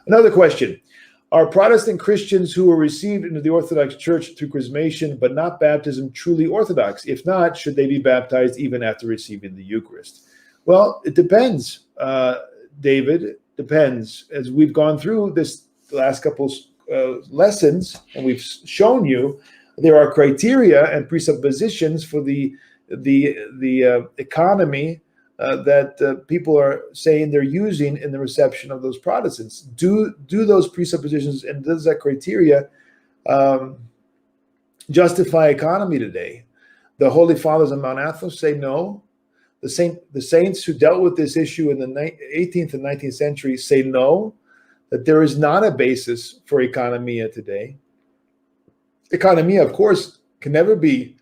Another question. Are Protestant Christians who were received into the Orthodox Church through chrismation but not baptism truly Orthodox? If not, should they be baptized even after receiving the Eucharist? Well, it depends, David. It depends. As we've gone through this last couple lessons, and we've shown you, there are criteria and presuppositions for the economy that people are saying they're using in the reception of those Protestants. Do those presuppositions and does that criteria justify economy today? The Holy Fathers on Mount Athos say no. The saints who dealt with this issue in the 18th and 19th century say no, that there is not a basis for economia today. Economia, of course, can never be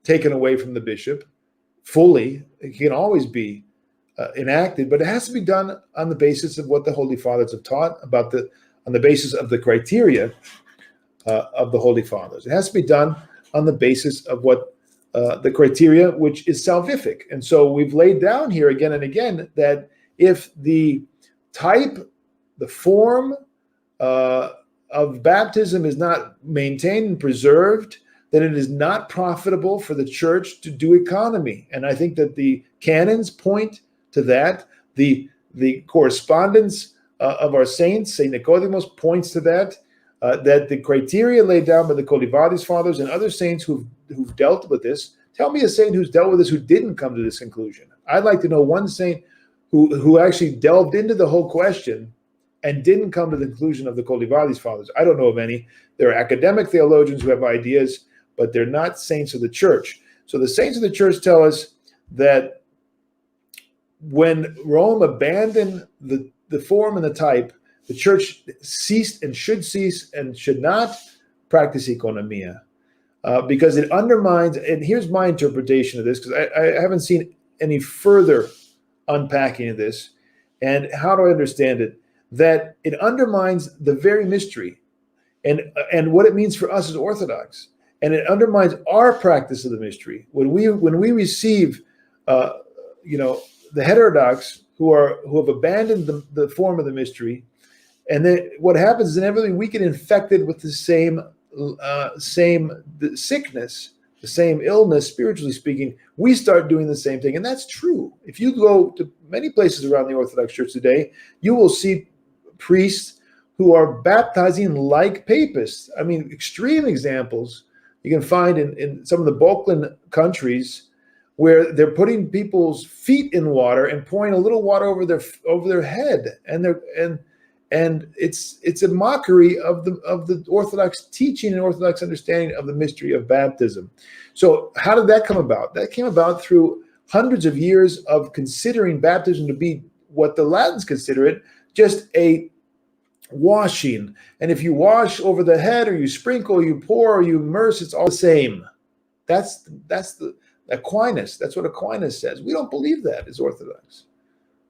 taken away from the bishop fully. It can always be enacted, but it has to be done on the basis of what the Holy Fathers have taught, on the basis of the criteria of the Holy Fathers. It has to be done on the basis of what the criteria, which is salvific. And so we've laid down here again and again that if the type, the form of baptism is not maintained and preserved, then it is not profitable for the church to do economy. And I think that the canons point to that. The correspondence of our saints, St. Nicodemus, points to that, that the criteria laid down by the Colivadis Fathers and other saints who've dealt with this. Tell me a saint who's dealt with this who didn't come to this conclusion. I'd like to know one saint who actually delved into the whole question and didn't come to the conclusion of the Colivadis Fathers. I don't know of any. There are academic theologians who have ideas, but they're not saints of the church. So the saints of the church tell us that when Rome abandoned the form and the type, the church ceased and should not practice economia because it undermines, and here's my interpretation of this, because I haven't seen any further unpacking of this, and how do I understand it? That it undermines the very mystery and what it means for us as Orthodox. And it undermines our practice of the mystery. When we receive, the heterodox who have abandoned the form of the mystery, and then what happens is inevitably we get infected with the same sickness, the same illness, spiritually speaking. We start doing the same thing, and that's true. If you go to many places around the Orthodox Church today, you will see priests who are baptizing like papists. I mean, extreme examples you can find in some of the Balkan countries where they're putting people's feet in water and pouring a little water over their head, and it's a mockery of the Orthodox teaching and Orthodox understanding of the mystery of baptism. So how did that come about? That came about through hundreds of years of considering baptism to be what the Latins consider it, just a washing. And if you wash over the head, or you sprinkle, or you pour, or you immerse, it's all the same. That's the Aquinas. That's what Aquinas says. We don't believe that as Orthodox.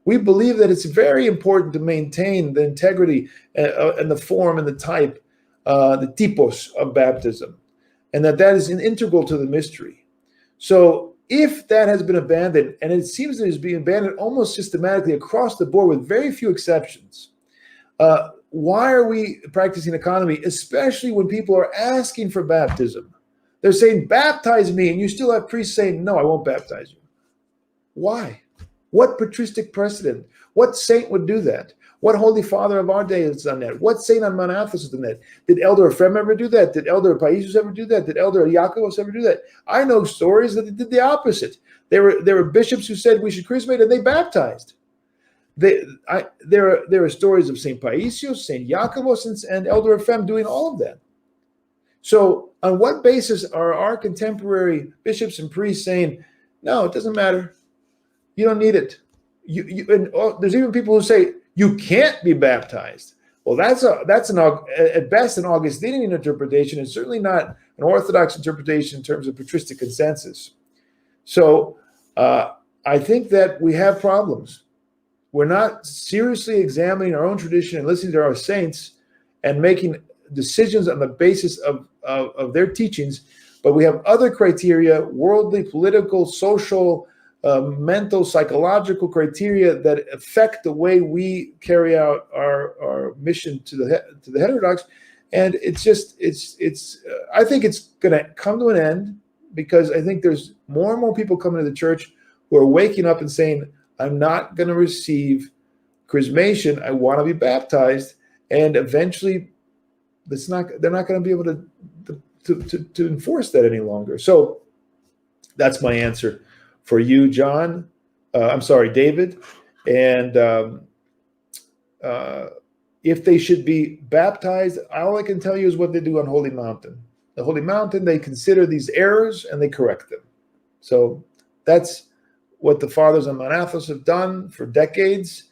We believe that it's very important to maintain the integrity and the form and the type, the typos of baptism, and that is integral to the mystery. So if that has been abandoned, and it seems that it's being abandoned almost systematically across the board with very few exceptions, why are we practicing economy, especially when people are asking for baptism? They're saying, baptize me, and you still have priests saying, no, I won't baptize you. Why? What patristic precedent? What saint would do that? What Holy Father of our day has done that? What saint on Mount Athos has done that? Did Elder Ephraim ever do that? Did Elder Paisius ever do that? Did Elder Iacobos ever do that? I know stories that they did the opposite. There were bishops who said we should chrismate, and they baptized. There are stories of St. Paisius, St. Iacobos, and Elder Ephraim doing all of that. So on what basis are our contemporary bishops and priests saying, no, it doesn't matter. You don't need it. There's even people who say you can't be baptized. Well, that's at best an Augustinian interpretation, and certainly not an Orthodox interpretation in terms of patristic consensus. So I think that we have problems. We're not seriously examining our own tradition and listening to our saints and making decisions on the basis of their teachings, but we have other criteria, worldly, political, social, mental, psychological criteria that affect the way we carry out our mission to the heterodox. And it's I think it's going to come to an end, because I think there's more and more people coming to the church who are waking up and saying, I'm not going to receive chrismation. I want to be baptized. And eventually they're not going to be able to enforce that any longer. So that's my answer for you, John. I'm sorry, David. And if they should be baptized, all I can tell you is what they do on Holy Mountain. The Holy Mountain, they consider these errors and they correct them. So that's what the fathers on Mount Athos have done for decades,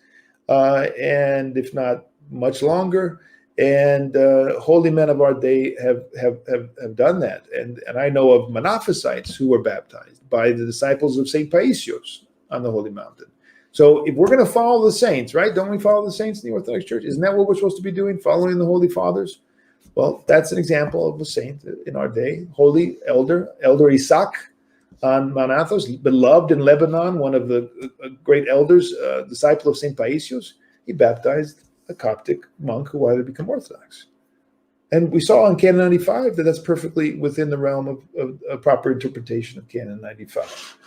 and if not much longer. And holy men of our day have done that. And I know of Monophysites who were baptized by the disciples of St. Paisios on the Holy Mountain. So if we're going to follow the saints, right? Don't we follow the saints in the Orthodox Church? Isn't that what we're supposed to be doing, following the Holy Fathers? Well, that's an example of a saint in our day, holy Elder Isaac on Mount Athos, beloved in Lebanon, one of the great elders, disciple of St. Paisios. He baptized a Coptic monk who wanted to become Orthodox. And we saw in Canon 95 that that's perfectly within the realm of a proper interpretation of Canon 95.